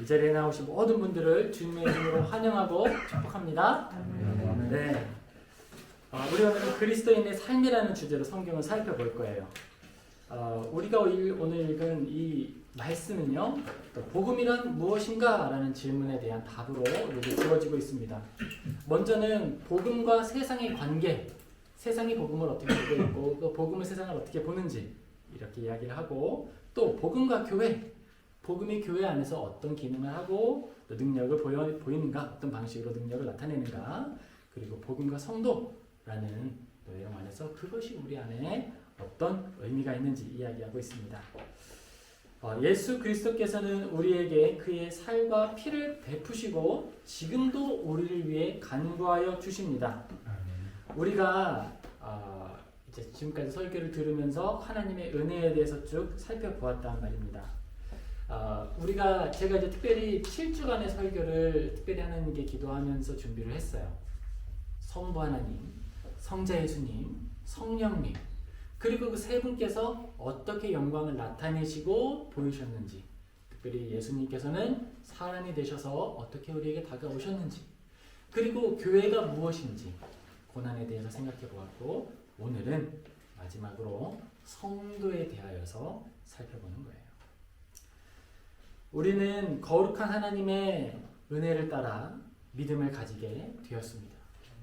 이 자리에 나오신 모든 분들을 주님의 이름으로 환영하고 축복합니다. 네. 우리 오늘은 그리스도인의 삶이라는 주제로 성경을 살펴볼 거예요. 우리가 오늘 읽은 이 말씀은요, 복음이란 무엇인가? 라는 질문에 대한 답으로 이렇게 주어지고 있습니다. 먼저는 복음과 세상의 관계, 세상이 복음을 어떻게 보고 있고, 또 복음의 세상을 어떻게 보는지 이렇게 이야기를 하고, 또 복음과 교회, 복음이 교회 안에서 어떤 기능을 하고 또 능력을 보이는가, 어떤 방식으로 능력을 나타내는가, 그리고 복음과 성도라는 내용 안에서 그것이 우리 안에 어떤 의미가 있는지 이야기하고 있습니다. 예수 그리스도께서는 우리에게 그의 살과 피를 베푸시고 지금도 우리를 위해 간구하여 주십니다. 우리가 이제 지금까지 설교를 들으면서 하나님의 은혜에 대해서 쭉 살펴보았단 말입니다. 제가 이제 특별히 7주간의 설교를 특별히 하나님께 기도하면서 준비를 했어요. 성부 하나님, 성자 예수님, 성령님, 그리고 그 세 분께서 어떻게 영광을 나타내시고 보이셨는지, 특별히 예수님께서는 사람이 되셔서 어떻게 우리에게 다가오셨는지, 그리고 교회가 무엇인지 고난에 대해서 생각해 보았고, 오늘은 마지막으로 성도에 대하여서 살펴보는 거예요. 우리는 거룩한 하나님의 은혜를 따라 믿음을 가지게 되었습니다.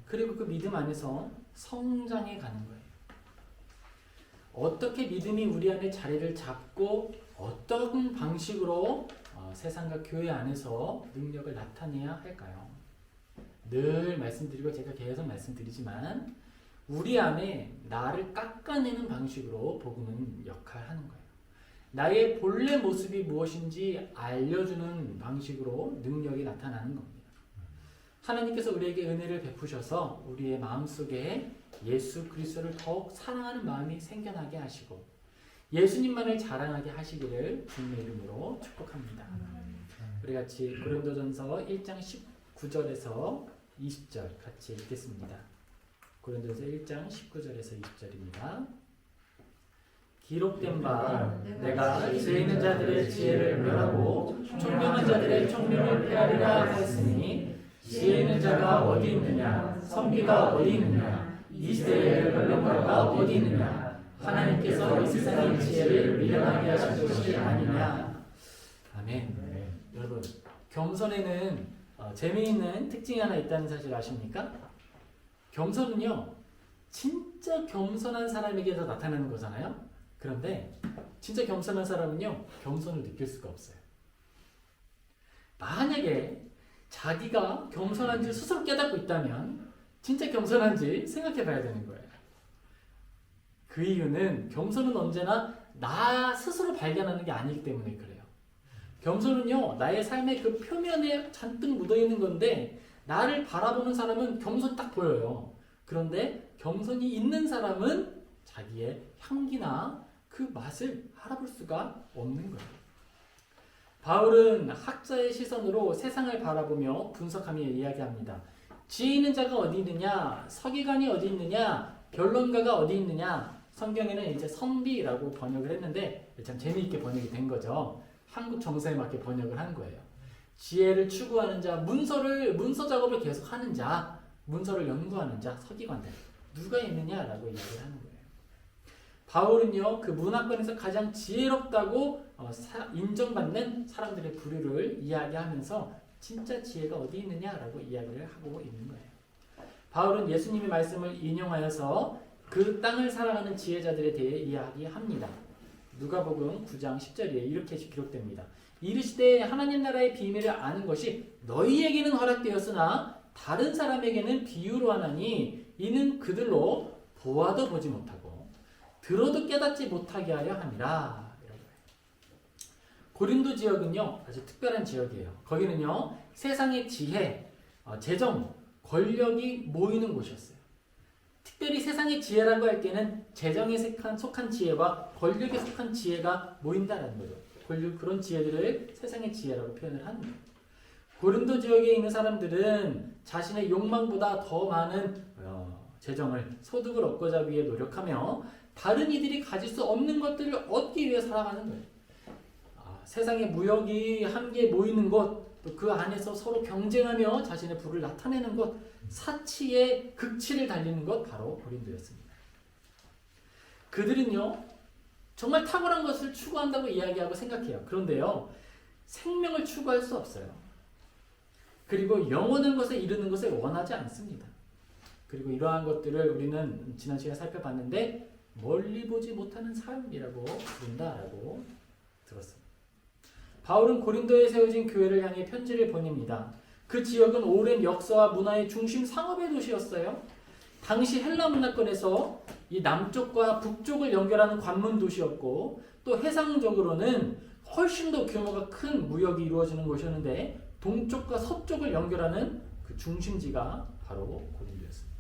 그리고 그 믿음 안에서 성장해 가는 거예요. 어떻게 믿음이 우리 안에 자리를 잡고 어떤 방식으로 세상과 교회 안에서 능력을 나타내야 할까요? 늘 말씀드리고 제가 계속 말씀드리지만 우리 안에 나를 깎아내는 방식으로 복음은 역할하는 거예요. 나의 본래 모습이 무엇인지 알려주는 방식으로 능력이 나타나는 겁니다. 하나님께서 우리에게 은혜를 베푸셔서 우리의 마음속에 예수 그리스도를 더욱 사랑하는 마음이 생겨나게 하시고 예수님만을 자랑하게 하시기를 주님의 이름으로 축복합니다. 우리 같이 고린도전서 1장 19절에서 20절 같이 읽겠습니다. 고린도전서 1장 19절에서 20절입니다. 기록된 바 내가 지혜 있는 자들의 지혜를 멸하고 총명한 자들의 총명을 폐하리라 하였으니 지혜 있는 자가 어디 있느냐, 선비가 어디 있느냐, 이 시대의 변론가가 어디 있느냐, 하나님께서 이 세상의 지혜를 미련하게 하신 것이 아니냐. 아멘. 여러분, 겸손에는 재미있는 특징이 하나 있다는 사실 아십니까? 겸손은요, 진짜 겸손한 사람에게서 나타나는 거잖아요. 그런데 진짜 겸손한 사람은요, 겸손을 느낄 수가 없어요. 만약에 자기가 겸손한지 스스로 깨닫고 있다면 진짜 겸손한지 생각해 봐야 되는 거예요. 그 이유는 겸손은 언제나 나 스스로 발견하는 게 아니기 때문에 그래요. 겸손은요, 나의 삶의 그 표면에 잔뜩 묻어있는 건데 나를 바라보는 사람은 겸손 딱 보여요. 그런데 겸손이 있는 사람은 자기의 향기나 그 맛을 알아볼 수가 없는 거예요. 바울은 학자의 시선으로 세상을 바라보며 분석하며 이야기합니다. 지혜 있는 자가 어디 있느냐, 서기관이 어디 있느냐, 변론가가 어디 있느냐. 성경에는 이제 선비라고 번역을 했는데 참 재미있게 번역이 된 거죠. 한국 정서에 맞게 번역을 한 거예요. 지혜를 추구하는 자, 문서 작업을 계속 하는 자, 문서를 연구하는 자, 서기관들 누가 있느냐라고 이야기를 하는 거예요. 바울은요, 그 문화권에서 가장 지혜롭다고 인정받는 사람들의 부류를 이야기하면서 진짜 지혜가 어디 있느냐라고 이야기를 하고 있는 거예요. 바울은 예수님의 말씀을 인용하여서 그 땅을 살아가는 지혜자들에 대해 이야기합니다. 누가복음 9장 10절에 이렇게 기록됩니다. 이르시되 하나님 나라의 비밀을 아는 것이 너희에게는 허락되었으나 다른 사람에게는 비유로 하나니 이는 그들로 보아도 보지 못하고 들어도 깨닫지 못하게 하려 함이라. 고린도 지역은요, 아주 특별한 지역이에요. 거기는요, 세상의 지혜, 재정, 권력이 모이는 곳이었어요. 특별히 세상의 지혜라고 할 때는 재정에 속한 지혜와 권력에 속한 지혜가 모인다라는 거죠. 그런 지혜들을 세상의 지혜라고 표현을 하는 거예요. 고린도 지역에 있는 사람들은 자신의 욕망보다 더 많은 재정을, 소득을 얻고자 위해 노력하며 다른 이들이 가질 수 없는 것들을 얻기 위해 살아가는 거예요. 세상의 무역이 함께 모이는 것, 또 그 안에서 서로 경쟁하며 자신의 부를 나타내는 것, 사치의 극치를 달리는 것 바로 고린도였습니다. 그들은요 정말 탁월한 것을 추구한다고 이야기하고 생각해요. 그런데요 생명을 추구할 수 없어요. 그리고 영원한 것에 이르는 것을 원하지 않습니다. 그리고 이러한 것들을 우리는 지난 시간에 살펴봤는데 멀리 보지 못하는 삶이라고 부른다라고 들었습니다. 바울은 고린도에 세워진 교회를 향해 편지를 보냅니다. 그 지역은 오랜 역사와 문화의 중심 상업의 도시였어요. 당시 헬라 문화권에서 이 남쪽과 북쪽을 연결하는 관문 도시였고 또 해상적으로는 훨씬 더 규모가 큰 무역이 이루어지는 곳이었는데 동쪽과 서쪽을 연결하는 그 중심지가 바로 고린도였습니다.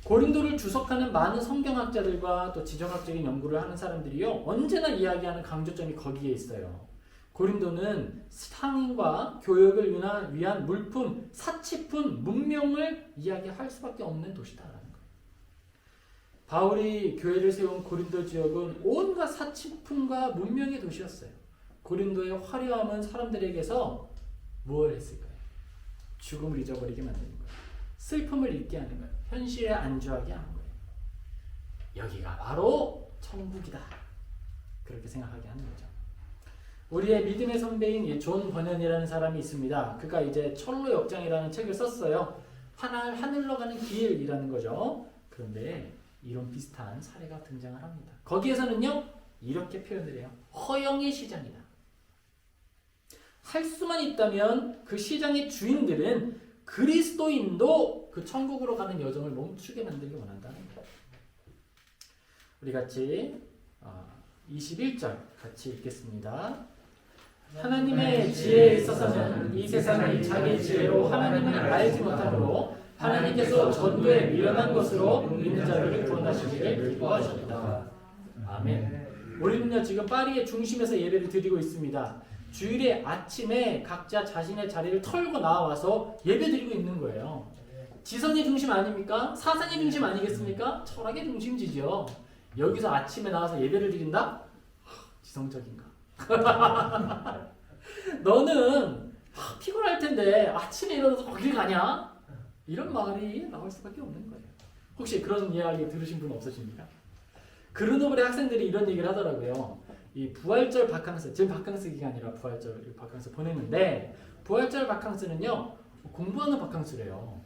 고린도를 주석하는 많은 성경학자들과 또 지정학적인 연구를 하는 사람들이요 언제나 이야기하는 강조점이 거기에 있어요. 고린도는 상인과 교역을 위한 물품, 사치품, 문명을 이야기할 수밖에 없는 도시다라는 거예요. 바울이 교회를 세운 고린도 지역은 온갖 사치품과 문명의 도시였어요. 고린도의 화려함은 사람들에게서 무엇을 했을까요? 죽음을 잊어버리게 만드는 거예요. 슬픔을 잊게 하는 거예요. 현실에 안주하게 하는 거예요. 여기가 바로 천국이다. 그렇게 생각하게 하는 거죠. 우리의 믿음의 선배인 존 버년이라는 사람이 있습니다. 그가 이제 철로 역장이라는 책을 썼어요. 하늘로 가는 길이라는 거죠. 그런데 이런 비슷한 사례가 등장을 합니다. 거기에서는요 이렇게 표현을 해요. 허영의 시장이다. 할 수만 있다면 그 시장의 주인들은 그리스도인도 그 천국으로 가는 여정을 멈추게 만들기 원한다는 거예요. 우리 같이 21절 같이 읽겠습니다. 하나님의 지혜에 있어서는 이 세상이 자기 지혜로 하나님을 알지 못하므로 하나님께서 전도에 미련한 것으로 믿는 자들을 구원하시기를 기뻐하십니다. 아멘. 우리는요 지금 파리의 중심에서 예배를 드리고 있습니다. 주일에 아침에 각자 자신의 자리를 털고 나와서 예배 드리고 있는 거예요. 지성의 중심 아닙니까? 사상의 중심 아니겠습니까? 철학의 중심지죠. 여기서 아침에 나와서 예배를 드린다? 지성적인가? 너는 피곤할 텐데 아침에 일어나서 거길 가냐? 이런 말이 나올 수밖에 없는 거예요. 혹시 그런 이야기 들으신 분 없으십니까? 그르노블의 학생들이 이런 얘기를 하더라고요. 이 부활절 바캉스, 지금 바캉스 기간이라 부활절 바캉스 보냈는데 부활절 바캉스는요 공부하는 바캉스래요.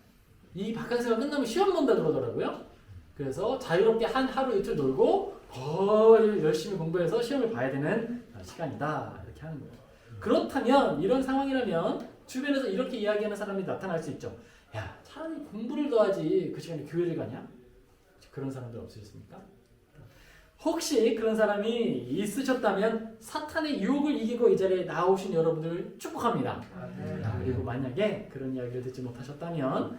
이 바캉스가 끝나면 시험 본다 그러더라고요. 그래서 자유롭게 한 하루 이틀 놀고 더 열심히 공부해서 시험을 봐야 되는 시간이다 이렇게 하는 거예요. 그렇다면 이런 상황이라면 주변에서 이렇게 이야기하는 사람이 나타날 수 있죠. 야 차라리 공부를 더 하지 그 시간에 교회를 가냐? 그런 사람들 없으셨습니까? 혹시 그런 사람이 있으셨다면 사탄의 유혹을 이기고 이 자리에 나오신 여러분들을 축복합니다. 그리고 만약에 그런 이야기를 듣지 못하셨다면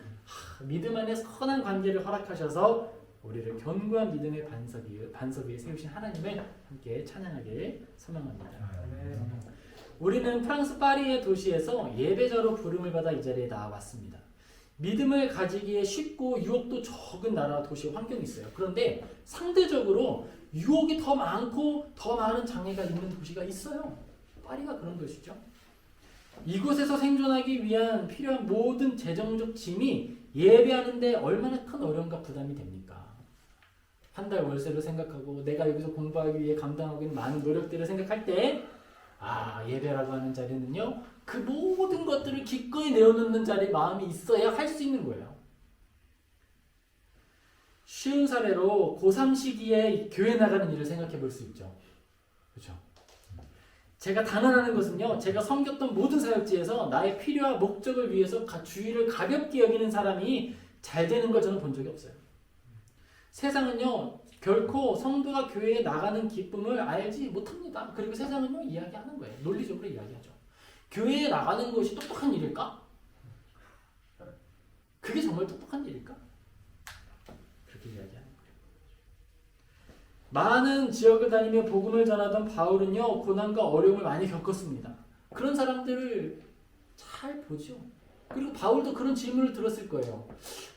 믿음 안에 선한 관계를 허락하셔서 우리를 견고한 믿음의 반석 위에 세우신 하나님을 함께 찬양하길 소망합니다. 우리는 프랑스 파리의 도시에서 예배자로 부름을 받아 이 자리에 나와봤습니다. 믿음을 가지기에 쉽고 유혹도 적은 나라 도시 환경이 있어요. 그런데 상대적으로 유혹이 더 많고 더 많은 장애가 있는 도시가 있어요. 파리가 그런 도시죠. 이곳에서 생존하기 위한 필요한 모든 재정적 짐이 예배하는데 얼마나 큰 어려움과 부담이 됩니까? 한 달 월세를 생각하고 내가 여기서 공부하기 위해 감당하고 있는 많은 노력들을 생각할 때 예배라고 하는 자리는요 그 모든 것들을 기꺼이 내어놓는 자리에 마음이 있어야 할 수 있는 거예요. 쉬운 사례로 고3 시기에 교회 나가는 일을 생각해 볼 수 있죠. 그렇죠? 제가 단언하는 것은요 제가 섬겼던 모든 사역지에서 나의 필요와 목적을 위해서 주의를 가볍게 여기는 사람이 잘 되는 걸 저는 본 적이 없어요. 세상은요 결코 성도가 교회에 나가는 기쁨을 알지 못합니다. 그리고 세상은요 이야기하는 거예요. 논리적으로 이야기하죠. 교회에 나가는 것이 똑똑한 일일까? 그게 정말 똑똑한 일일까? 그렇게 이야기하는 거예요. 많은 지역을 다니며 복음을 전하던 바울은요 고난과 어려움을 많이 겪었습니다. 그런 사람들을 잘 보죠. 그리고 바울도 그런 질문을 들었을 거예요.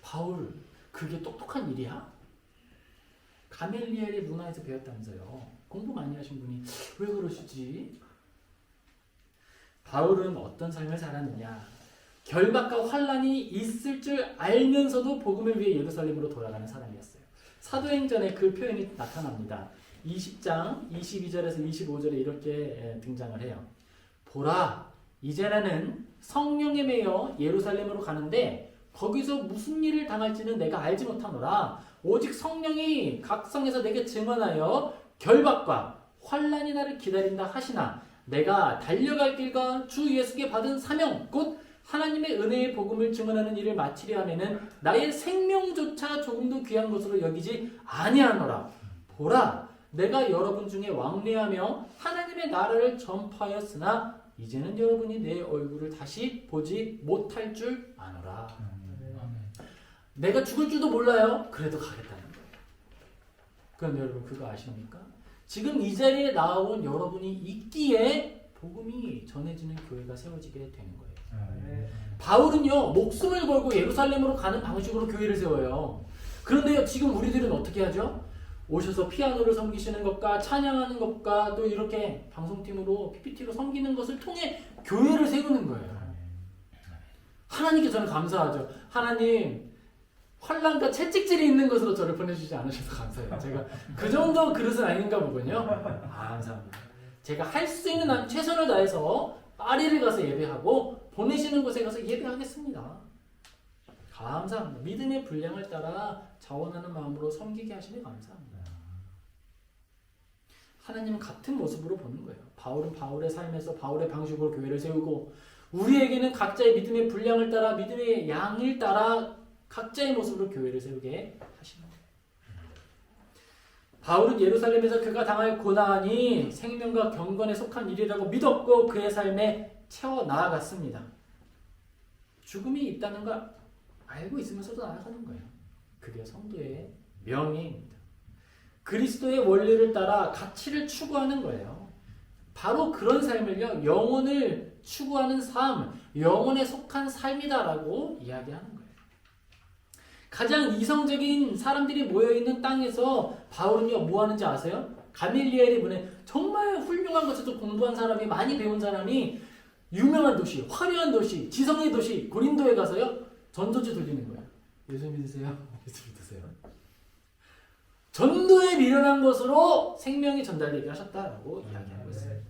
바울, 그게 똑똑한 일이야? 가멜리엘의 문화에서 배웠다면서요. 공부 많이 하신 분이 왜 그러시지? 바울은 어떤 삶을 살았느냐? 결박과 환란이 있을 줄 알면서도 복음을 위해 예루살렘으로 돌아가는 사람이었어요. 사도행전에 그 표현이 나타납니다. 20장 22절에서 25절에 이렇게 등장을 해요. 보라, 이제 나는 성령에 매여 예루살렘으로 가는데 거기서 무슨 일을 당할지는 내가 알지 못하노라. 오직 성령이 각 성에서 내게 증언하여 결박과 환란이 나를 기다린다 하시나 내가 달려갈 길과 주 예수께 받은 사명 곧 하나님의 은혜의 복음을 증언하는 일을 마치려 하면은 나의 생명조차 조금도 귀한 것으로 여기지 아니하노라. 보라, 내가 여러분 중에 왕래하며 하나님의 나라를 전파하였으나 이제는 여러분이 내 얼굴을 다시 보지 못할 줄 아노라. 내가 죽을 줄도 몰라요. 그래도 가겠다는 거예요. 그럼 여러분 그거 아십니까? 지금 이 자리에 나온 여러분이 있기에 복음이 전해지는 교회가 세워지게 되는 거예요. 바울은요, 목숨을 걸고 예루살렘으로 가는 방식으로 교회를 세워요. 그런데요, 지금 우리들은 어떻게 하죠? 오셔서 피아노를 섬기시는 것과 찬양하는 것과 또 이렇게 방송팀으로 PPT로 섬기는 것을 통해 교회를 세우는 거예요. 하나님께 저는 감사하죠. 하나님, 환란과 채찍질이 있는 것으로 저를 보내주지 않으셔서 감사해요. 제가 그 정도 그릇은 아닌가 보군요. 감사합니다. 제가 할 수 있는 한 최선을 다해서 파리를 가서 예배하고 보내시는 곳에 가서 예배하겠습니다. 감사합니다. 믿음의 분량을 따라 자원하는 마음으로 섬기게 하시니 감사합니다. 하나님은 같은 모습으로 보는 거예요. 바울은 바울의 삶에서 바울의 방식으로 교회를 세우고 우리에게는 각자의 믿음의 분량을 따라 믿음의 양을 따라 각자의 모습으로 교회를 세우게 하시는 거예요. 바울은 예루살렘에서 그가 당할 고난이 생명과 경건에 속한 일이라고 믿었고 그의 삶에 채워 나아갔습니다. 죽음이 있다는 걸 알고 있으면서도 나아가는 거예요. 그게 성도의 명예입니다. 그리스도의 원리를 따라 가치를 추구하는 거예요. 바로 그런 삶을요, 영혼을 추구하는 삶, 영혼에 속한 삶이다라고 이야기하는 거예요. 가장 이성적인 사람들이 모여있는 땅에서 바울은요, 뭐 하는지 아세요? 가멜리엘의 문에 정말 훌륭한 것에서 공부한 사람이, 많이 배운 사람이 유명한 도시, 화려한 도시, 지성의 도시 고린도에 가서요, 전도지 돌리는 거예요. 예수 믿으세요? 예수 믿으세요? 전도에 미련한 것으로 생명이 전달되게 하셨다라고 이야기하고 있어요.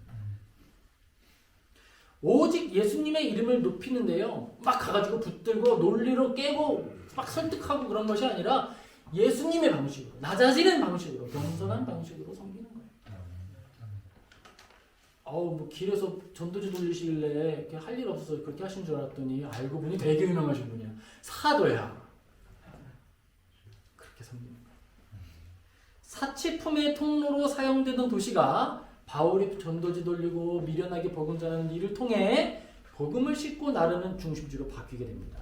오직 예수님의 이름을 높이는데요, 막 가가지고 붙들고 논리로 깨고 막 설득하고 그런 것이 아니라 예수님의 방식으로, 낮아지는 방식으로, 겸손한 방식으로 섬기는 거예요. 뭐 길에서 전도지 돌리시길래 할 일 없어서 그렇게 하신 줄 알았더니 알고 보니 되게 유명하신 분이야. 사도야. 그렇게 섬기는 거예요. 사치품의 통로로 사용되던 도시가 바울이 전도지 돌리고 미련하게 복음 전하는 일을 통해 복음을 싣고 나르는 중심지로 바뀌게 됩니다.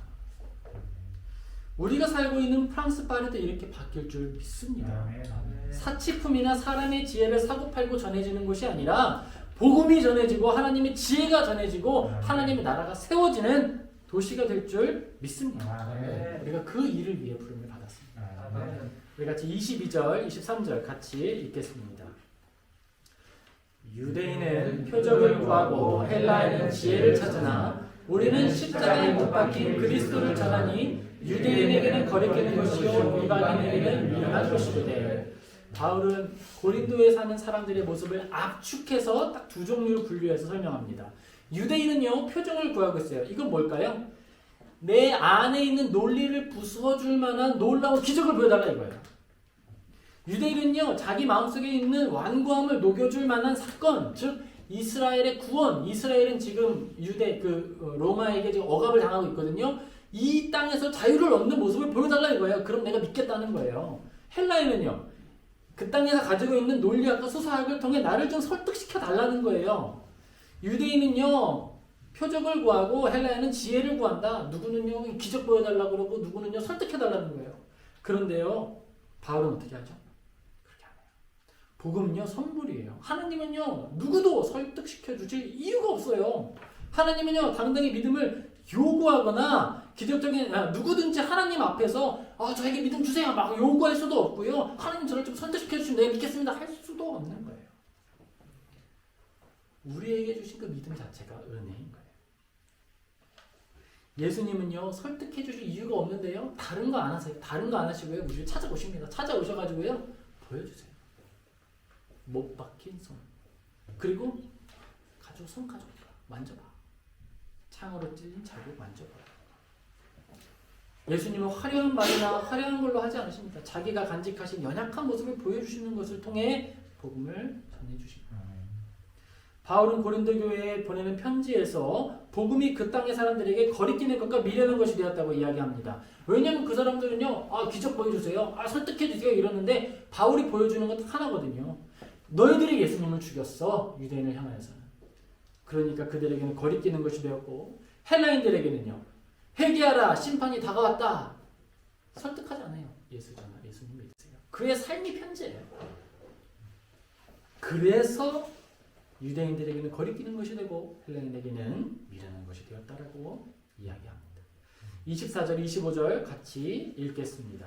우리가 살고 있는 프랑스 파리도 이렇게 바뀔 줄 믿습니다. 사치품이나 사람의 지혜를 사고팔고 전해지는 것이 아니라 복음이 전해지고 하나님의 지혜가 전해지고 하나님의 나라가 세워지는 도시가 될 줄 믿습니다. 우리가 그 일을 위해 부름을 받았습니다. 우리 같이 22절, 23절 같이 읽겠습니다. 유대인은 표적을 구하고 헬라인은 지혜를 찾으나 우리는 십자가에 못 박힌 그리스도를 전하니 유대인에게는 거리끼는 것이요 이방인에게는 미련한 것이로되. 바울은 고린도에 사는 사람들의 모습을 압축해서 딱 두 종류로 분류해서 설명합니다. 유대인은요, 표정을 구하고 있어요. 이건 뭘까요? 내 안에 있는 논리를 부수어줄 만한 놀라운 기적을 보여달라 이거예요. 유대인은요, 자기 마음속에 있는 완고함을 녹여줄 만한 사건, 즉 이스라엘의 구원, 이스라엘은 지금 로마에게 지금 억압을 당하고 있거든요. 이 땅에서 자유를 얻는 모습을 보여달라 이거예요. 그럼 내가 믿겠다는 거예요. 헬라인은요, 그 땅에서 가지고 있는 논리학과 수사학을 통해 나를 좀 설득시켜 달라는 거예요. 유대인은요, 표적을 구하고 헬라인은 지혜를 구한다. 누구는요, 기적 보여달라고 그러고 누구는요, 설득해달라는 거예요. 그런데요, 바울은 어떻게 하죠? 그렇게 안 해요. 복음은요, 선물이에요. 하나님은요, 누구도 설득시켜 주실 이유가 없어요. 하나님은요, 당당히 믿음을 요구하거나 기적적인 누구든지 하나님 앞에서 저에게 믿음 주세요 막 요구할 수도 없고요. 하나님 저를 좀 선택시켜 주시면 내가 믿겠습니다 할 수도 없는 거예요. 우리에게 주신 그 믿음 자체가 은혜인 거예요. 예수님은요 설득해 주실 이유가 없는데요 다른 거 안 하세요. 다른 거 안 하시고요 우리를 찾아오십니다. 찾아오셔가지고요 보여주세요. 못 박힌 손 그리고 손 가져봐 만져봐. 창으로 찔린 자국 만져봐. 예수님은 화려한 말이나 화려한 걸로 하지 않으십니다. 자기가 간직하신 연약한 모습을 보여주시는 것을 통해 복음을 전해주십니다. 바울은 고린도 교회에 보내는 편지에서 복음이 그 땅의 사람들에게 거리끼는 것과 미련한 것이 되었다고 이야기합니다. 왜냐하면 그 사람들은요 기적 보여주세요 설득해주세요 이러는데 바울이 보여주는 건 하나거든요. 너희들이 예수님을 죽였어. 유대인을 향하여서는. 그러니까 그들에게는 거리끼는 것이 되었고 헬라인들에게는요 회개하라 심판이 다가왔다. 설득하지 않아요. 예수잖아. 예수님 믿으세요. 그의 삶이 편지예요. 그래서 유대인들에게는 거리끼는 것이 되고 헬라인에게는 미련한 것이 되었다라고 이야기합니다. 24절 25절 같이 읽겠습니다.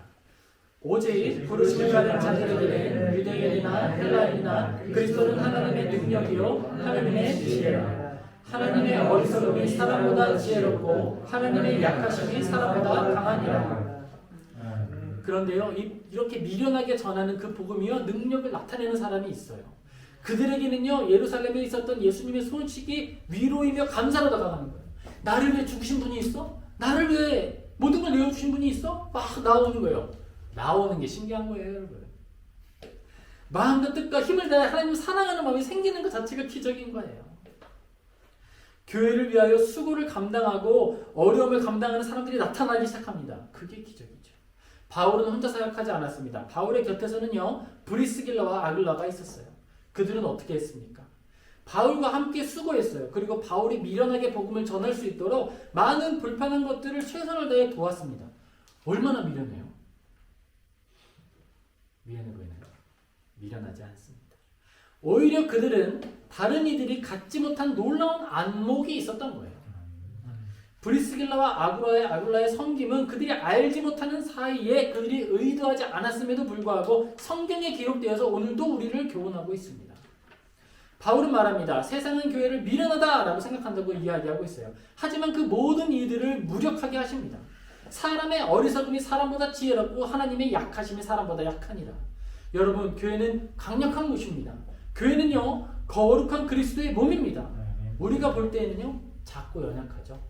오직 부르심을 받은 자들에게는 유대인이나 헬라인이나 그리스도는 하나님의 능력이요 하나님의 지혜라. 하나님의 어리석음이 사람보다 지혜롭고 하나님의 약하심이 사람보다 강하니라. 그런데요 이렇게 미련하게 전하는 그 복음이요 능력을 나타내는 사람이 있어요. 그들에게는요 예루살렘에 있었던 예수님의 소식이 위로이며 감사로 다가가는 거예요. 나를 위해 죽으신 분이 있어? 나를 위해 모든 걸 내어주신 분이 있어? 막 나오는 거예요. 나오는 게 신기한 거예요, 여러분. 마음과 뜻과 힘을 다해 하나님을 사랑하는 마음이 생기는 것 자체가 기적인 거예요. 교회를 위하여 수고를 감당하고 어려움을 감당하는 사람들이 나타나기 시작합니다. 그게 기적이죠. 바울은 혼자 사역하지 않았습니다. 바울의 곁에서는요 브리스길라와 아글라가 있었어요. 그들은 어떻게 했습니까? 바울과 함께 수고했어요. 그리고 바울이 미련하게 복음을 전할 수 있도록 많은 불편한 것들을 최선을 다해 도왔습니다. 얼마나 미련해요? 미련해 보이나요? 미련하지 않습니다. 오히려 그들은 다른 이들이 갖지 못한 놀라운 안목이 있었던 거예요. 브리스길라와 아굴라의 섬김은 그들이 알지 못하는 사이에 그들이 의도하지 않았음에도 불구하고 성경에 기록되어서 오늘도 우리를 교훈하고 있습니다. 바울은 말합니다. 세상은 교회를 미련하다라고 생각한다고 이야기하고 있어요. 하지만 그 모든 이들을 무력하게 하십니다. 사람의 어리석음이 사람보다 지혜롭고 하나님의 약하심이 사람보다 약하니라. 여러분, 교회는 강력한 곳입니다. 교회는요 거룩한 그리스도의 몸입니다. 우리가 볼 때에는요 작고 연약하죠.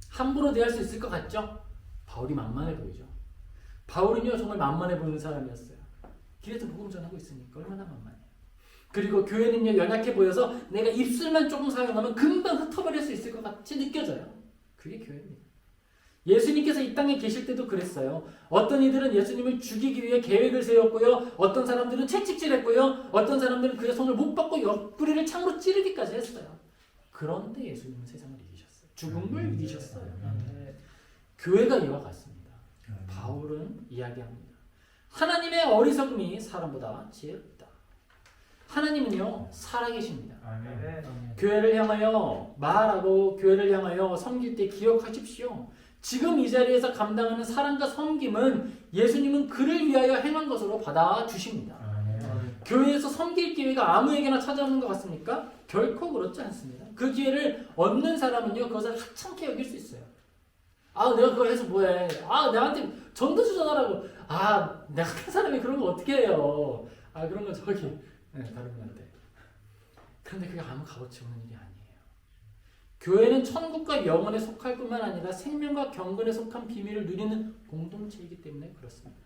함부로 대할 수 있을 것 같죠? 바울이 만만해 보이죠. 바울은요 정말 만만해 보이는 사람이었어요. 길에서 복음 전하고 있으니까 얼마나 만만해요. 그리고 교회는요 연약해 보여서 내가 입술만 조금 사용하면 금방 흩어버릴 수 있을 것 같이 느껴져요. 그게 교회입니다. 예수님께서 이 땅에 계실 때도 그랬어요. 어떤 이들은 예수님을 죽이기 위해 계획을 세웠고요. 어떤 사람들은 채찍질했고요. 어떤 사람들은 그의 손을 못 받고 옆구리를 창으로 찌르기까지 했어요. 그런데 예수님은 세상을 이기셨어요. 죽음을 이기셨어요. 교회가 이와 같습니다. 바울은 이야기합니다. 하나님의 어리석음이 사람보다 지혜롭다. 하나님은요 살아계십니다. 교회를 향하여 말하고 교회를 향하여 섬길 때 기억하십시오. 지금 이 자리에서 감당하는 사랑과 섬김은 예수님은 그를 위하여 행한 것으로 받아주십니다. 교회에서 섬길 기회가 아무에게나 찾아오는 것 같습니까? 결코 그렇지 않습니다. 그 기회를 얻는 사람은요 그것을 하찮게 여길 수 있어요. 내가 그걸 해서 뭐해. 내한테 전도주 전하라고. 내 같은 사람이 그런 거 어떻게 해요. 그런 건 저기 다른 분한테. 그런데 그게 아무 값어치 없는 일이 아니에요. 교회는 천국과 영원에 속할 뿐만 아니라 생명과 경건에 속한 비밀을 누리는 공동체이기 때문에 그렇습니다.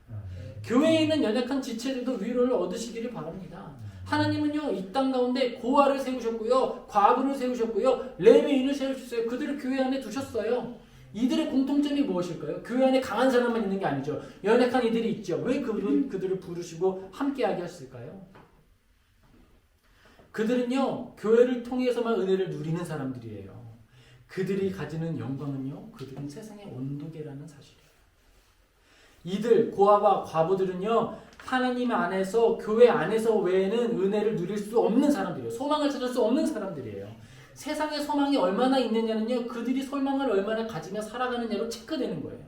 교회에 있는 연약한 지체들도 위로를 얻으시기를 바랍니다. 하나님은요 이 땅 가운데 고아를 세우셨고요, 과부를 세우셨고요, 레위인을 세우셨어요. 그들을 교회 안에 두셨어요. 이들의 공통점이 무엇일까요? 교회 안에 강한 사람만 있는 게 아니죠. 연약한 이들이 있죠. 왜 그들을 부르시고 함께하게 하실까요? 그들은요 교회를 통해서만 은혜를 누리는 사람들이에요. 그들이 가지는 영광은요 그들은 세상의 온도계라는 사실이에요. 이들 고아와 과부들은요 하나님 안에서 교회 안에서 외에는 은혜를 누릴 수 없는 사람들이에요. 소망을 찾을 수 없는 사람들이에요. 세상에 소망이 얼마나 있느냐는요, 그들이 소망을 얼마나 가지며 살아가느냐로 체크되는 거예요.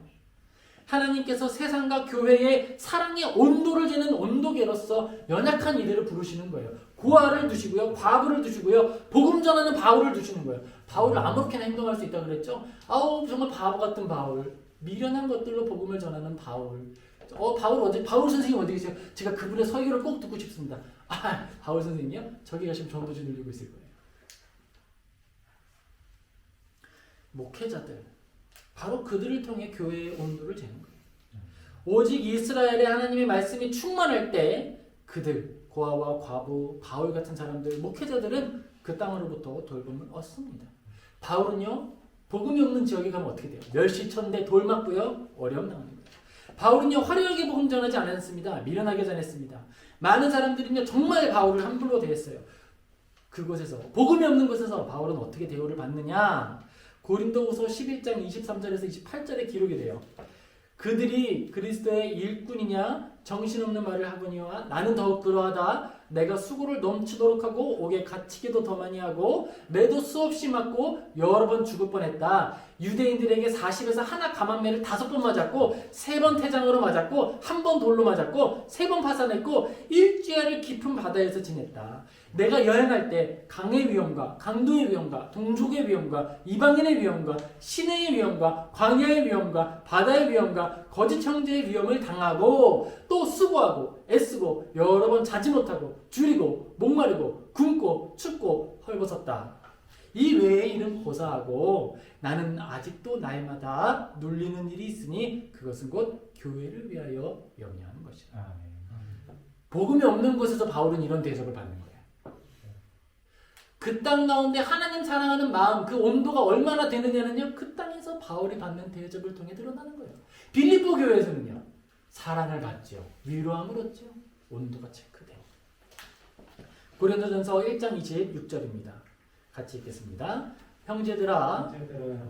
하나님께서 세상과 교회의 사랑의 온도를 재는 온도계로서 연약한 이들을 부르시는 거예요. 고아를 두시고요, 과부를 두시고요, 복음 전하는 바울을 두시는 거예요. 바울을 아무렇게나 행동할 수 있다고 그랬죠. 아우, 정말 바보 같은 바울, 미련한 것들로 복음을 전하는 바울. 바울 선생님 어디 계세요? 제가 그분의 설교를 꼭 듣고 싶습니다. 아, 바울 선생님이요? 저기 가시면 전도지 들리고 있을 거예요. 목회자들, 바로 그들을 통해 교회의 온도를 재는 거예요. 오직 이스라엘의 하나님의 말씀이 충만할 때 그들, 고아와 과부, 바울 같은 사람들, 목회자들은 그 땅으로부터 돌봄을 얻습니다. 바울은요, 복음이 없는 지역에 가면 어떻게 돼요? 멸시천대, 돌 맞고요, 어려움 당하는 거예요. 바울은요, 화려하게 복음 전하지 않았습니다. 미련하게 전했습니다. 많은 사람들은요, 정말 바울을 함부로 대했어요. 그곳에서, 복음이 없는 곳에서 바울은 어떻게 대우를 받느냐? 고린도후서 11장 23절에서 28절에 기록이 돼요. 그들이 그리스도의 일꾼이냐 정신없는 말을 하거니와 나는 더욱 그러하다. 내가 수고를 넘치도록 하고 옥에 갇히기도 더 많이 하고 매도 수없이 맞고 여러 번 죽을 뻔했다. 유대인들에게 40에서 하나 감한매를 5번 맞았고 3번 태장으로 맞았고 1번 돌로 맞았고 3번 파산했고 일주일을 깊은 바다에서 지냈다. 내가 여행할 때 강의 위험과 강도의 위험과 동족의 위험과 이방인의 위험과 시내의 위험과 광야의 위험과 바다의 위험과 거짓 형제의 위험을 당하고 또 수고하고 애쓰고 여러 번 자지 못하고 줄이고 목마르고 굶고 춥고 헐벗었다. 이 외의 일은 고사하고 나는 아직도 날마다 눌리는 일이 있으니 그것은 곧 교회를 위하여 염려하는 것이다. 복음이 없는 곳에서 바울은 이런 대접을 받는 거예요. 그 땅 가운데 하나님 사랑하는 마음, 그 온도가 얼마나 되느냐는요, 그 땅에서 바울이 받는 대접을 통해 드러나는 거예요. 빌립보 교회에서는요, 사랑을 받죠. 위로함을 얻죠. 온도가 체크돼요. 고린도전서 1장 26절입니다. 같이 읽겠습니다. 형제들아,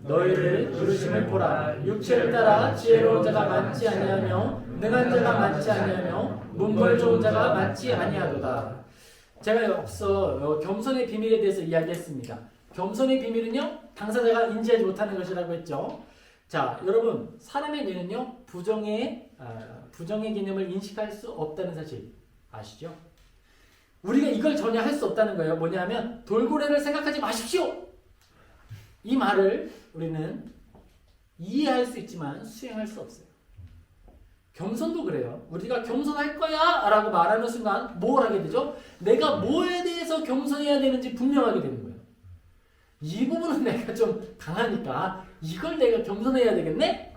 너희를 부르심을 보라. 육체를 따라 지혜로운 자가 많지 아니하며 능한 자가 많지 아니하며 문벌 좋은 자가 많지 아니하도다. 제가 앞서 겸손의 비밀에 대해서 이야기했습니다. 겸손의 비밀은요, 당사자가 인지하지 못하는 것이라고 했죠. 자, 여러분, 사람의 뇌는요, 부정의 개념을 인식할 수 없다는 사실 아시죠? 우리가 이걸 전혀 할 수 없다는 거예요. 뭐냐면 돌고래를 생각하지 마십시오. 이 말을 우리는 이해할 수 있지만 수행할 수 없어요. 겸손도 그래요. 우리가 겸손할 거야 라고 말하는 순간 뭘 하게 되죠? 내가 뭐에 대해서 겸손해야 되는지 분명하게 되는 거예요. 이 부분은 내가 좀 강하니까 이걸 내가 겸손해야 되겠네?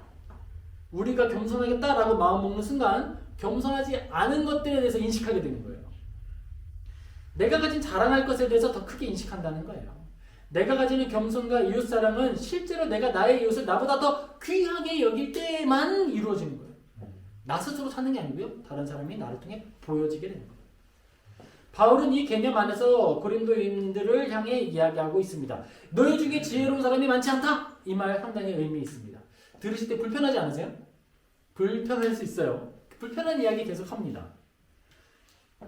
우리가 겸손하겠다라고 마음먹는 순간 겸손하지 않은 것들에 대해서 인식하게 되는 거예요. 내가 가진 자랑할 것에 대해서 더 크게 인식한다는 거예요. 내가 가지는 겸손과 이웃사랑은 실제로 내가 나의 이웃을 나보다 더 귀하게 여길 때만 이루어지는 거예요. 나 스스로 찾는 게 아니고요. 다른 사람이 나를 통해 보여지게 되는 거예요. 바울은 이 개념 안에서 고린도인들을 향해 이야기하고 있습니다. 너희 중에 지혜로운 사람이 많지 않다. 이 말 상당히 의미 있습니다. 들으실 때 불편하지 않으세요? 불편할 수 있어요. 불편한 이야기 계속 합니다.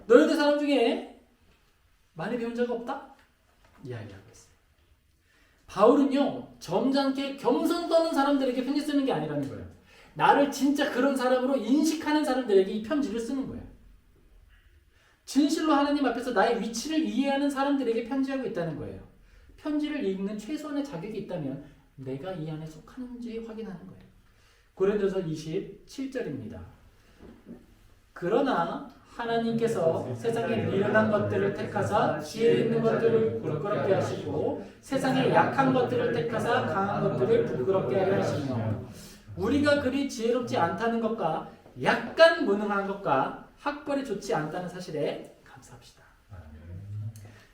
너희들 사람 중에 많이 배운 자가 없다? 이야기하고 있어요. 바울은요, 점잖게 겸손 떠는 사람들에게 편지 쓰는 게 아니라는 거예요. 나를 진짜 그런 사람으로 인식하는 사람들에게 이 편지를 쓰는 거예요. 진실로 하나님 앞에서 나의 위치를 이해하는 사람들에게 편지하고 있다는 거예요. 편지를 읽는 최소한의 자격이 있다면 내가 이 안에 속하는지 확인하는 거예요. 고린도서 27절입니다. 그러나 하나님께서 세상의 미련한 것들을 택하사 지혜 있는 것들을 부끄럽게 하시고 세상의 약한 것들을 택하사 강한 것들을 부끄럽게 하려 하시며 우리가 그리 지혜롭지 않다는 것과 약간 무능한 것과 학벌이 좋지 않다는 사실에 감사합시다.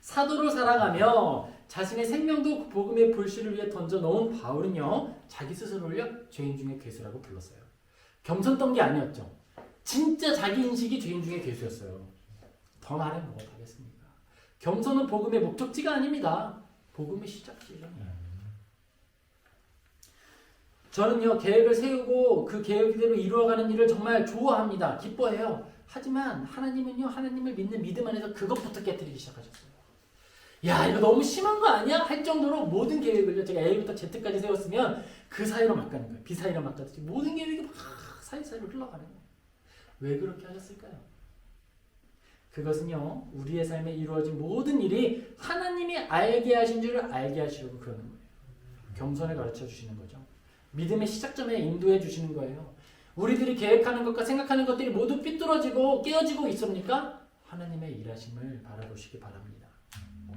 사도로 살아가며 자신의 생명도 복음의 불씨를 위해 던져놓은 바울은요, 자기 스스로를 죄인 중에 괴수라고 불렀어요. 겸손 떤 게 아니었죠. 진짜 자기 인식이 죄인 중에 괴수였어요. 더 말해 무엇하겠습니까? 겸손은 복음의 목적지가 아닙니다. 복음의 시작지죠. 저는요, 계획을 세우고 그 계획대로 이루어가는 일을 정말 좋아합니다. 기뻐해요. 하지만 하나님은요, 하나님을 믿는 믿음 안에서 그것부터 깨뜨리기 시작하셨어요. 야 이거 너무 심한 거 아니야? 할 정도로 모든 계획을요 제가 A부터 Z까지 세웠으면 그 사이로 막 가는 거예요. B 사이로 막 가듯이 모든 계획이 막 사이사이로 흘러가는 거예요. 왜 그렇게 하셨을까요? 그것은요 우리의 삶에 이루어진 모든 일이 하나님이 알게 하신 줄 알게 하시려고 그러는 거예요. 겸손을 가르쳐 주시는 거죠. 믿음의 시작점에 인도해 주시는 거예요. 우리들이 계획하는 것과 생각하는 것들이 모두 삐뚤어지고 깨어지고 있습니까? 하나님의 일하심을 바라보시기 바랍니다.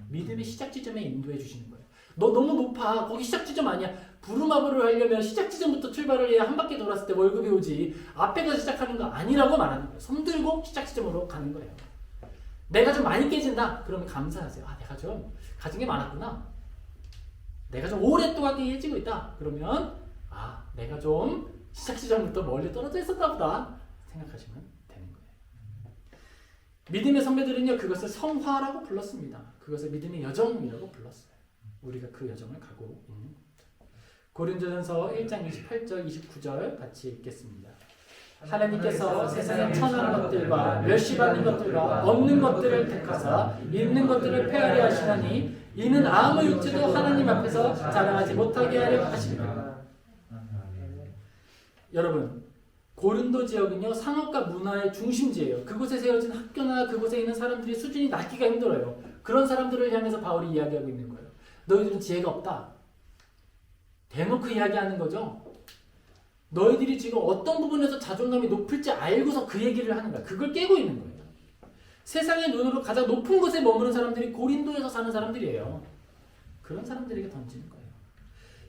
믿음의 시작 지점에 인도해 주시는 거예요. 너 너무 높아. 거기 시작 지점 아니야. 부루마블을 하려면 시작 지점부터 출발을 해야 한 바퀴 돌았을 때 월급이 오지. 앞에 가서 시작하는 거 아니라고 말하는 거예요. 손 들고 시작 지점으로 가는 거예요. 내가 좀 많이 깨진다. 그러면 감사하세요. 아, 내가 좀 가진 게 많았구나. 내가 좀 오랫동안 깨지고 있다. 그러면 아, 내가 좀 시작 지점부터 멀리 떨어져 있었나 보다 생각하시면 되는 거예요. 믿음의 선배들은요 그것을 성화라고 불렀습니다. 그것을 믿음의 여정이라고 불렀어요. 우리가 그 여정을 가고 있는 겁니다. 고린도전서 1장 28절 29절 같이 읽겠습니다. 하나님께서 세상의 천한 것들과 멸시받는 것들과 없는 것들을 택하사 있는 것들을 폐하려 하시나니 이는 아무 육체도 하나님 앞에서 자랑하지 못하게 하려 하십니다. 여러분 고린도 지역은요 상업과 문화의 중심지예요. 그곳에 세워진 학교나 그곳에 있는 사람들이 수준이 낮기가 힘들어요. 그런 사람들을 향해서 바울이 이야기하고 있는 거예요. 너희들은 지혜가 없다. 대놓고 이야기하는 거죠. 너희들이 지금 어떤 부분에서 자존감이 높을지 알고서 그 얘기를 하는 거야. 그걸 깨고 있는 거예요. 세상의 눈으로 가장 높은 곳에 머무는 사람들이 고린도에서 사는 사람들이에요. 그런 사람들에게 던지는 거예요.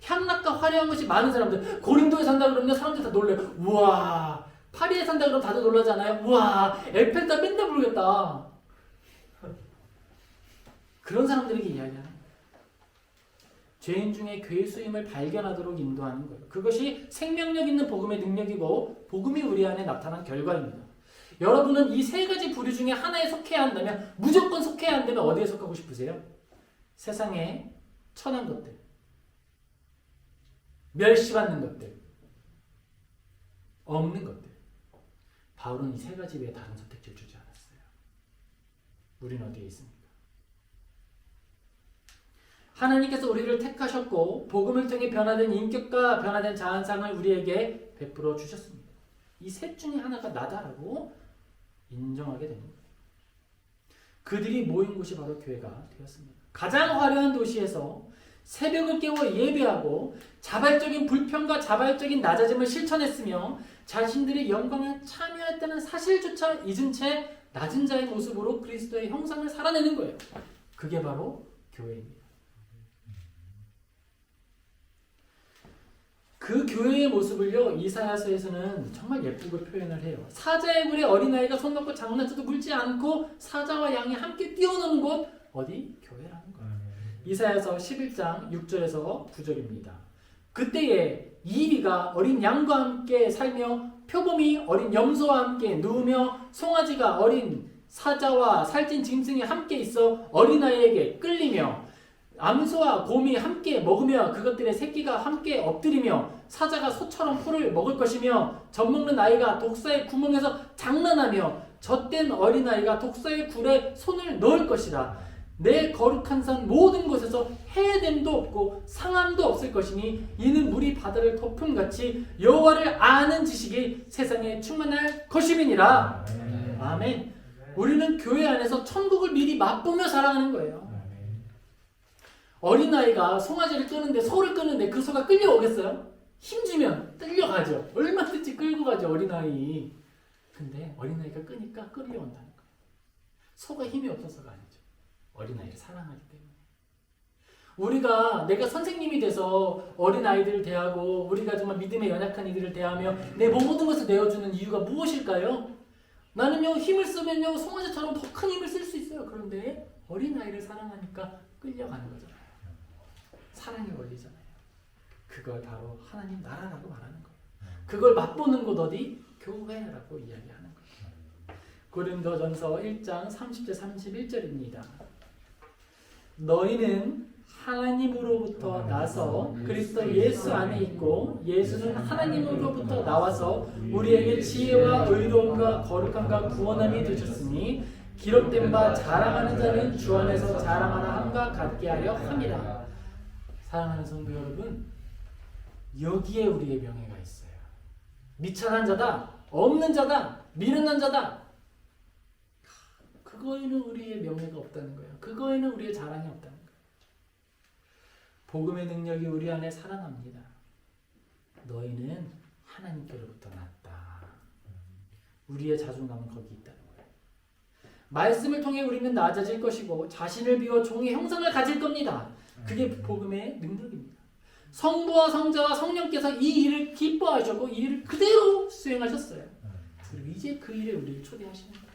향락과 화려한 것이 많은 사람들. 고린도에 산다 그러면 사람들이 다 놀래요. 우와. 파리에 산다 그러면 다들 놀라잖아요. 우와. 에펠탑 맨날 부르겠다. 그런 사람들에게 이야기하는 거예요. 죄인 중에 괴수임을 발견하도록 인도하는 거예요. 그것이 생명력 있는 복음의 능력이고 복음이 우리 안에 나타난 결과입니다. 여러분은 이 세 가지 부류 중에 하나에 속해야 한다면 무조건 속해야 한다면 어디에 속하고 싶으세요? 세상에 천한 것들, 멸시받는 것들, 없는 것들. 바울은 이 세 가지 외에 다른 선택지를 주지 않았어요. 우리는 어디에 있습니까? 하나님께서 우리를 택하셨고 복음을 통해 변화된 인격과 변화된 자한상을 우리에게 베풀어 주셨습니다. 이 셋 중에 하나가 나다라고 인정하게 됩니다. 그들이 모인 곳이 바로 교회가 되었습니다. 가장 화려한 도시에서 새벽을 깨워 예배하고 자발적인 불평과 자발적인 낮아짐을 실천했으며 자신들의 영광에 참여했다는 사실조차 잊은 채 낮은 자의 모습으로 그리스도의 형상을 살아내는 거예요. 그게 바로 교회입니다. 그 교회의 모습을요 이사야서에서는 정말 예쁘게 표현을 해요. 사자의 굴에 어린아이가 손 놓고 장난쳐도 물지 않고 사자와 양이 함께 뛰어노는 곳 어디? 교회라는 거예요. 이사야서 11장 6절에서 9절입니다. 그때에 이리가 어린 양과 함께 살며 표범이 어린 염소와 함께 누우며 송아지가 어린 사자와 살찐 짐승이 함께 있어 어린아이에게 끌리며 암소와 곰이 함께 먹으며 그것들의 새끼가 함께 엎드리며 사자가 소처럼 풀을 먹을 것이며 젖먹는 아이가 독사의 구멍에서 장난하며 젖된 어린아이가 독사의 굴에 손을 넣을 것이라. 내 거룩한 산 모든 곳에서 해됨도 없고 상함도 없을 것이니 이는 물이 바다를 덮음같이 여호와를 아는 지식이 세상에 충만할 것임이니라. 아멘. 우리는 교회 안에서 천국을 미리 맛보며 살아가는 거예요. 어린아이가 송아지를 끄는데 소를 끄는데 그 소가 끌려오겠어요? 힘주면 끌려가죠. 얼마든지 끌고 가죠 어린아이. 근데 어린아이가 끄니까 끌려온다는 거예요. 소가 힘이 없어서가 아니죠. 어린아이를 사랑하기 때문에. 우리가 내가 선생님이 돼서 어린아이들을 대하고 우리가 정말 믿음에 연약한 이들을 대하며 내 모든 것을 내어주는 이유가 무엇일까요? 나는요 힘을 쓰면요 송아지처럼 더 큰 힘을 쓸 수 있어요. 그런데 어린아이를 사랑하니까 끌려가는 거잖아요. 사랑의 원리잖아요. 그걸 바로 하나님 나라라고 말하는 거예요. 그걸 맛보는 곳 어디? 교회라고 이야기하는 거예요. 고린도전서 1장 30절 31절입니다. 너희는 하나님으로부터 나서 그리스도 예수 안에 있고 예수는 하나님으로부터 나와서 우리에게 지혜와 의로움과 거룩함과 구원함이 되셨으니 기록된 바 자랑하는 자는 주 안에서 자랑하는 함과 같게 하려 함이라. 사랑하는 성도 여러분, 여기에 우리의 명예가 있어요. 미천한 자다, 없는 자다, 미련한 자다, 그거에는 우리의 명예가 없다는 거예요. 그거에는 우리의 자랑이 없다는 거예요. 복음의 능력이 우리 안에 살아납니다. 너희는 하나님께로부터 났다. 우리의 자존감은 거기 있다는 거예요. 말씀을 통해 우리는 낮아질 것이고 자신을 비워 종의 형상을 가질 겁니다. 그게 복음의 능력입니다. 성부와 성자와 성령께서 이 일을 기뻐하셨고 이 일을 그대로 수행하셨어요. 그리고 이제 그 일에 우리를 초대하시는 거예요.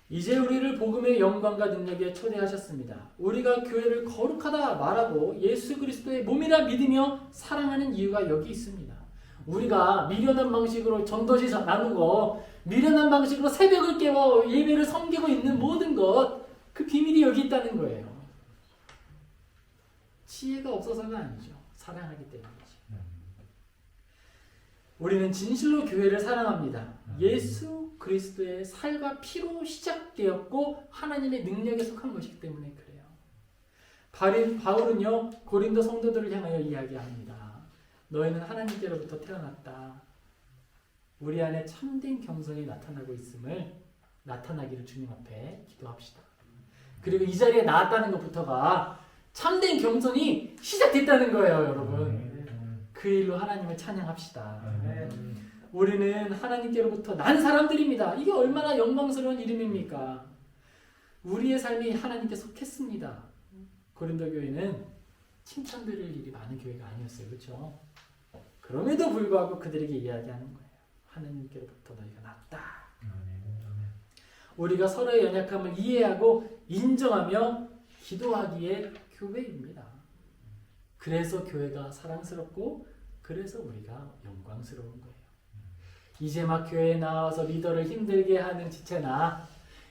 이제 우리를 복음의 영광과 능력에 초대하셨습니다. 우리가 교회를 거룩하다 말하고 예수 그리스도의 몸이라 믿으며 사랑하는 이유가 여기 있습니다. 우리가 미련한 방식으로 전도지 나누고 미련한 방식으로 새벽을 깨워 예배를 섬기고 있는 모든 것, 그 비밀이 여기 있다는 거예요. 지혜가 없어서가 아니죠. 사랑하기 때문이죠. 우리는 진실로 교회를 사랑합니다. 예수 그리스도의 살과 피로 시작되었고 하나님의 능력에 속한 것이기 때문에 그래요. 바울은요 고린도 성도들을 향하여 이야기합니다. 너희는 하나님께로부터 태어났다. 우리 안에 참된 겸손이 나타나고 있음을 나타나기를 주님 앞에 기도합시다. 그리고 이 자리에 나왔다는 것부터가 참된 겸손이 시작됐다는 거예요, 여러분. 그 일로 하나님을 찬양합시다. 우리는 하나님께로부터 난 사람들입니다. 이게 얼마나 영광스러운 이름입니까? 우리의 삶이 하나님께 속했습니다. 고린도 교회는 칭찬 들을 일이 많은 교회가 아니었어요. 그렇죠? 그럼에도 불구하고 그들에게 이야기하는 거예요. 하나님께로부터 너희가 났다. 우리가 서로의 연약함을 이해하고 인정하며 기도하기에 교회입니다. 그래서 교회가 사랑스럽고 그래서 우리가 영광스러운 거예요. 이제 막 교회에 나와서 리더를 힘들게 하는 지체나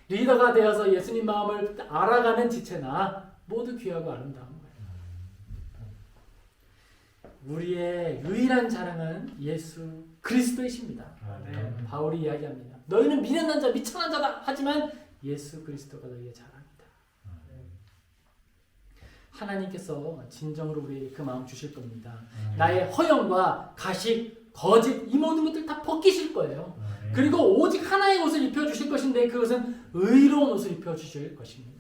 리더가 되어서 예수님 마음을 알아가는 지체나 모두 귀하고 아름다운 거예요. 우리의 유일한 자랑은 예수 그리스도이십니다. 바울이 이야기합니다. 너희는 미련한 자, 미천한 자다. 하지만 예수 그리스도가 너희의 자랑이다. 하나님께서 진정으로 우리에게 그 마음 주실 겁니다. 나의 허영과 가식, 거짓 이 모든 것들 다 벗기실 거예요. 그리고 오직 하나의 옷을 입혀주실 것인데 그것은 의로운 옷을 입혀주실 것입니다.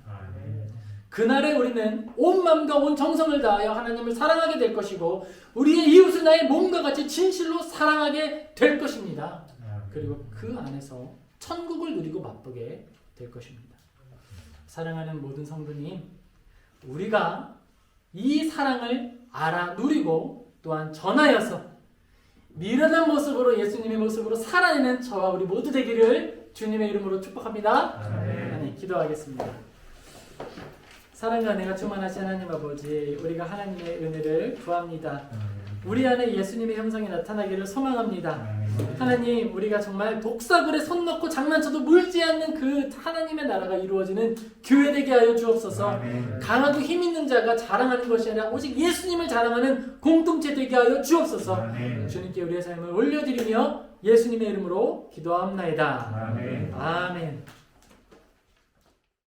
그날에 우리는 온 마음과 온 정성을 다하여 하나님을 사랑하게 될 것이고 우리의 이웃을 나의 몸과 같이 진실로 사랑하게 될 것입니다. 그리고 그 안에서 천국을 누리고 맛보게 될 것입니다. 사랑하는 모든 성도님, 우리가 이 사랑을 알아 누리고 또한 전하여서 미련한 모습으로 예수님의 모습으로 살아내는 저와 우리 모두 되기를 주님의 이름으로 축복합니다. 아멘. 기도하겠습니다. 사랑과 은혜가 충만하신 하나님 아버지, 우리가 하나님의 은혜를 구합니다. 우리 안에 예수님의 형상이 나타나기를 소망합니다. 하나님, 우리가 정말 독사굴에 손 넣고 장난쳐도 물지 않는 그 하나님의 나라가 이루어지는 교회 되게 하여 주옵소서. 강하고 힘 있는 자가 자랑하는 것이 아니라 오직 예수님을 자랑하는 공동체 되게 하여 주옵소서. 주님께 우리의 삶을 올려드리며 예수님의 이름으로 기도합나이다. 아멘.